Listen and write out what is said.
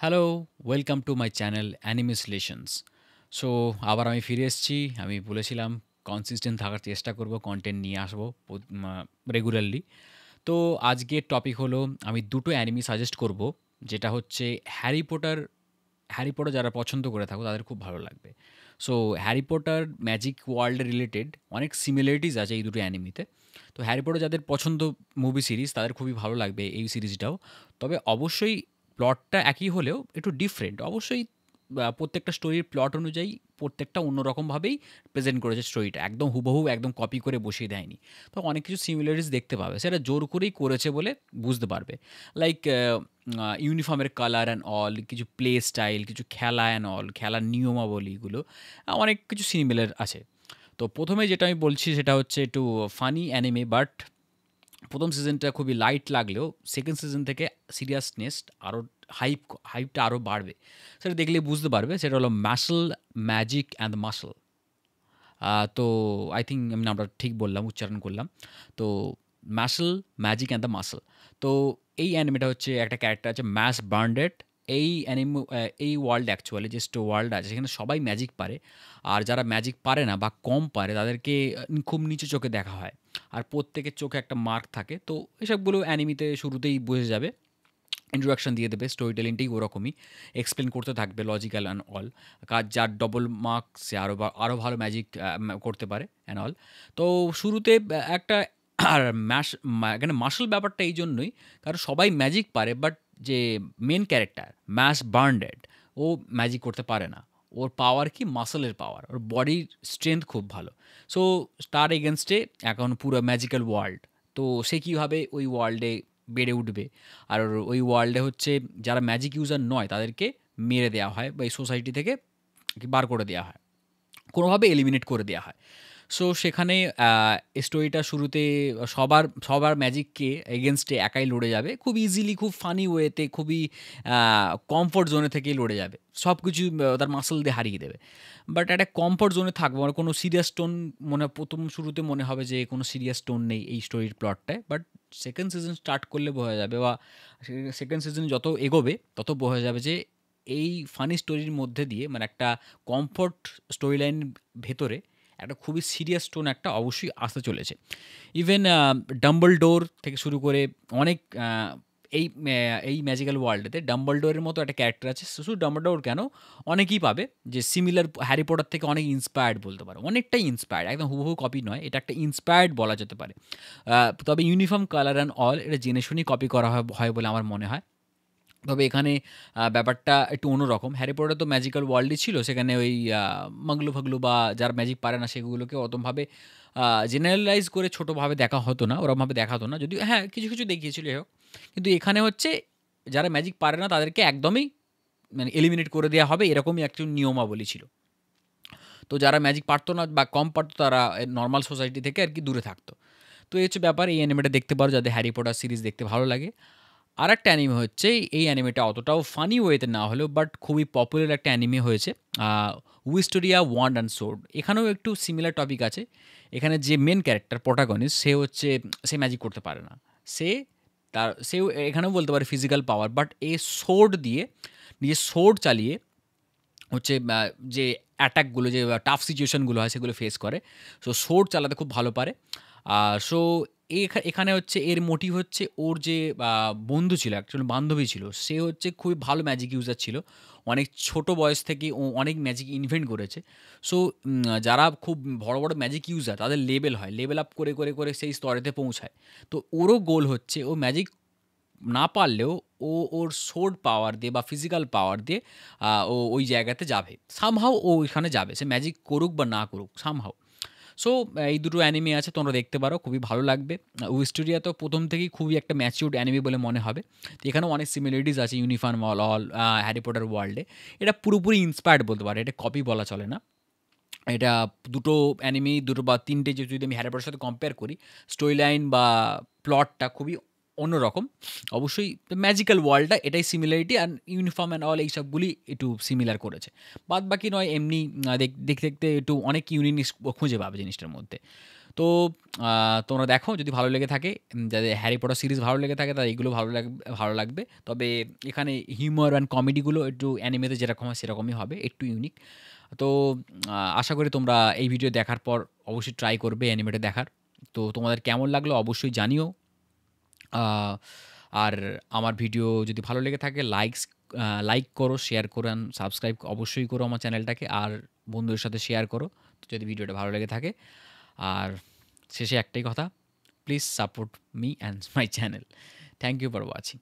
Hello, welcome to my channel অ্যানিমেসলেশনস। So আবার আমি ফিরে এসেছি। আমি বলেছিলাম কনসিস্টেন্ট থাকার চেষ্টা করব, কন্টেন্ট নিয়ে আসবো রেগুলারলি। তো আজকের টপিক হলো আমি দুটো অ্যানিমি সাজেস্ট করব, যেটা হচ্ছে হ্যারি পটার। হ্যারি পটার যারা পছন্দ করে থাকো তাদের খুব ভালো লাগবে। So Harry Potter magic world related অনেক সিমিলারিটিস আছে এই দুটো অ্যানিমিতে। তো হ্যারি পটার যাদের পছন্দ মুভি সিরিজ তাদের খুবই ভালো লাগবে এই সিরিজটাও। তবে অবশ্যই প্লটটা একই হলেও একটু ডিফারেন্ট অবশ্যই। প্রত্যেকটা স্টোরির প্লট অনুযায়ী প্রত্যেকটা অন্যরকমভাবেই প্রেজেন্ট করেছে স্টোরিটা, একদম হুবহু একদম কপি করে বসিয়ে দেয়নি। তো অনেক কিছু সিমিলারিটিস দেখতে পাবে, সেটা জোর করেই করেছে বলে বুঝতে পারবে। লাইক ইউনিফর্মের কালার অ্যান্ড অল, কিছু প্লে স্টাইল, কিছু খেলা অ্যান্ড অল, খেলার নিয়মাবলীগুলো অনেক কিছু সিমিলার আছে। তো প্রথমে যেটা আমি বলছি সেটা হচ্ছে একটু ফানি অ্যানিমে, বাট প্রথম সিজনটা খুবই লাইট লাগলেও সেকেন্ড সিজন থেকে সিরিয়াসনেস আরও হাইপটা আরও বাড়বে। সেটা দেখলেই বুঝতে পারবে। সেটা হলো ম্যাসল, ম্যাজিক অ্যান্ড মাসল। তো আই থিঙ্ক আমি নামটা ঠিক বললাম, উচ্চারণ করলাম। তো ম্যাসল, ম্যাজিক অ্যান্ড দ্য মাসল। তো এই অ্যানিমেটা হচ্ছে একটা ক্যারেক্টার আছে ম্যাস বার্নডেট। এই ওয়ার্ল্ড অ্যাকচুয়ালি যে ওয়ার্ল্ড আছে সেখানে সবাই ম্যাজিক পারে। আর যারা ম্যাজিক পারে না বা কম পারে তাদেরকে খুব নিচু চোখে দেখা হয়। আর প্রত্যেকের চোখে একটা মার্ক থাকে। তো এসবগুলো অ্যানিমিতে শুরুতেই বোঝা যাবে। ইন্ট্রোডাকশন দিয়ে দেবে, স্টোরি টেলিংটাই ওরকমই এক্সপ্লেন করতে থাকবে লজিক্যাল অ্যান্ড অল। কাজ যার ডবল মার্ক সে আরও ভালো ম্যাজিক করতে পারে অ্যান্ড অল। তো শুরুতে একটা আর এখানে মার্শাল ব্যাপারটা এই জন্যই কারণ সবাই ম্যাজিক পারে, বাট যে মেন ক্যারেক্টার ম্যাশ বার্নডেড, ও ম্যাজিক করতে পারে না। ওর পাওয়ার কি মাসলের পাওয়ার, ওর বডির স্ট্রেংথ খুব ভালো। সো তার এগেনস্টে এখন পুরো ম্যাজিক্যাল ওয়ার্ল্ড। তো সে কীভাবে ওই ওয়ার্ল্ডে বেড়ে উঠবে। আর ওই ওয়ার্ল্ডে হচ্ছে যারা ম্যাজিক ইউজার নয় তাদেরকে মেরে দেওয়া হয় বা এই সোসাইটি থেকে বার করে দেওয়া হয়, কোনোভাবে এলিমিনেট করে দেওয়া হয়। সো সেখানে স্টোরিটা শুরুতে সবার সবার ম্যাজিককে এগেনস্টে একাই লড়ে যাবে খুব ইজিলি, খুব ফানি ওয়েতে, খুবই কমফোর্ট জোনে থেকেই লড়ে যাবে। সব কিছু তার মাসল দিয়ে হারিয়ে দেবে। বাট একটা কমফোর্ট জোনে থাকবো, মানে কোনো সিরিয়াস টোন প্রথম শুরুতে মনে হবে যে কোনো সিরিয়াস টোন নেই এই স্টোরির প্লটটায়। বাট সেকেন্ড সিজন স্টার্ট করলে বোঝা যাবে, বা সেকেন্ড সিজন যত এগোবে তত বোঝা যাবে যে এই ফানি স্টোরির মধ্যে দিয়ে, মানে একটা কমফোর্ট স্টোরি লাইন ভেতরে একটা খুবই সিরিয়াস টোন একটা অবশ্যই আসতে চলেছে। ইভেন ডাম্বল ডোর থেকে শুরু করে অনেক এই ম্যাজিক্যাল ওয়ার্ল্ডেতে ডাম্বল ডোরের মতো একটা ক্যারেক্টার আছে। শুধু ডাম্বল ডোর কেন, অনেকেই পাবে যে সিমিলার হ্যারি পটার থেকে অনেক ইন্সপায়ার্ড বলতে পারো, অনেকটাই ইন্সপায়ার্ড, একদম হুবহু কপি নয়, এটা একটা ইন্সপায়ার্ড বলা যেতে পারে। তবে ইউনিফর্ম কালার অ্যান্ড অল এটা জেনে শুনেই কপি করা হয় বলে আমার মনে হয়। তবে এখানে ব্যাপারটা একটু অন্যরকম। হ্যারি পটার তো ম্যাজিক্যাল ওয়ার্ল্ডই ছিল। সেখানে ওই মাগলু-ফাগলু বা যারা ম্যাজিক পারে না সেগুলোকে ওরকমভাবে জেনারেলাইজ করে ছোটোভাবে দেখা হতো না, ওরকমভাবে দেখাতো না। যদিও হ্যাঁ, কিছু, কিছু দেখিয়েছিল যাই হোক। কিন্তু এখানে হচ্ছে যারা ম্যাজিক পারে না তাদেরকে একদমই মানে এলিমিনেট করে দেয়া হবে, এরকমই একটা নিয়মাবলী ছিল। তো যারা ম্যাজিক পারতো না বা কম পারতো তারা নরমাল সোসাইটি থেকে আরকি দূরে থাকতো। তো এই হচ্ছে ব্যাপার। এই অ্যানিমেটা দেখতে পারো যাদের হ্যারি পটার সিরিজ দেখতে ভালো লাগে। আরেকটা অ্যানিমে হচ্ছে, এই অ্যানিমেটা অতটাও ফানি ওয়েতে না হলেও বাট খুবই পপুলার একটা অ্যানিমে হয়েছে, উইস্টোরিয়া ওয়ান্ড অ্যান্ড সোর্ড। এখানেও একটু সিমিলার টপিক আছে। এখানে যে মেন ক্যারেক্টার প্রোটাগনিস্ট সে ম্যাজিক করতে পারে না। সে সেও এখানেও বলতে পারে ফিজিক্যাল পাওয়ার, বাট সোর্ড দিয়ে নিজের সোর্ড চালিয়ে হচ্ছে যে অ্যাটাকগুলো, যে টাফ সিচুয়েশনগুলো হয় সেগুলো ফেস করে। সো সোর্ড চালাতে খুব ভালো পারে। সো এখানে হচ্ছে এর মোটিভ হচ্ছে ওর যে বন্ধু ছিল, অ্যাকচুয়ালি বান্ধবী ছিল, সে হচ্ছে খুবই ভালো ম্যাজিক ইউজার ছিল। অনেক ছোট বয়স থেকে ও অনেক ম্যাজিক ইনভেন্ট করেছে। সো যারা খুব বড় বড় ম্যাজিক ইউজার তাদের লেভেল হয়, লেভেল আপ করে করে করে সেই স্তরেতে পৌঁছায়। তো ওরও গোল হচ্ছে ও ম্যাজিক না পারলেও ওর সোর্ড পাওয়ার দিয়ে বা ফিজিক্যাল পাওয়ার দিয়ে ও ওই জায়গাতে যাবে। সামহাউ ও ওইখানে যাবে। সে ম্যাজিক করুক বা না করুক সামহাউ। সো এই দুটো অ্যানিমে আছে, তোমরা দেখতে পারো, খুবই ভালো লাগবে। উইস্টোরিয়া তো প্রথম থেকেই খুবই একটা ম্যাচিউরড অ্যানিমে বলে মনে হবে। তো এখানেও অনেক সিমিলারিটিস আছে ইউনিফর্ম অল হ্যারি পটার ওয়ার্ল্ডে। এটা পুরোপুরি ইন্সপায়ার্ড বলতে পারে, এটা কপি বলা চলে না। এটা দুটো অ্যানিমি, দুটো বা তিনটে যদি আমি হ্যারি পটারের সাথে কম্পেয়ার করি, স্টোরি লাইন বা প্লটটা খুবই অন্যরকম। অবশ্যই ম্যাজিক্যাল ওয়ার্ল্ডটা এটাই সিমিলারিটি, আর ইউনিফর্ম অ্যান্ড অল এইসবগুলি একটু সিমিলার করেছে। বাদ বাকি নয় এমনি দেখতে দেখতে একটু অনেক ইউনিকনেস খুঁজে পাবে জিনিসটার মধ্যে। তো তো আ তোমরা দেখো যদি ভালো লেগে থাকে, যাদের হ্যারি পটার সিরিজ ভালো লেগে থাকে তাদের এগুলো ভালো লাগবে। তবে এখানে হিউমার অ্যান্ড কমেডিগুলো একটু অ্যানিমেতে যেরকম হয় সেরকমই হবে, একটু ইউনিক। তো আশা করি তোমরা এই ভিডিও দেখার পর অবশ্যই ট্রাই করবে অ্যানিমেটা দেখার। তো তোমাদের কেমন লাগলো অবশ্যই জানিও। আ আর আমার ভিডিও যদি ভালো লেগে থাকে লাইক করো, শেয়ার করো অ্যান্ড সাবস্ক্রাইব অবশ্যই করো আমার চ্যানেলটাকে। আর বন্ধুদের সাথে শেয়ার করো যদি ভিডিওটা ভালো লেগে থাকে। আর শেষে একটাই কথা, please support me and my channel. Thank you for watching.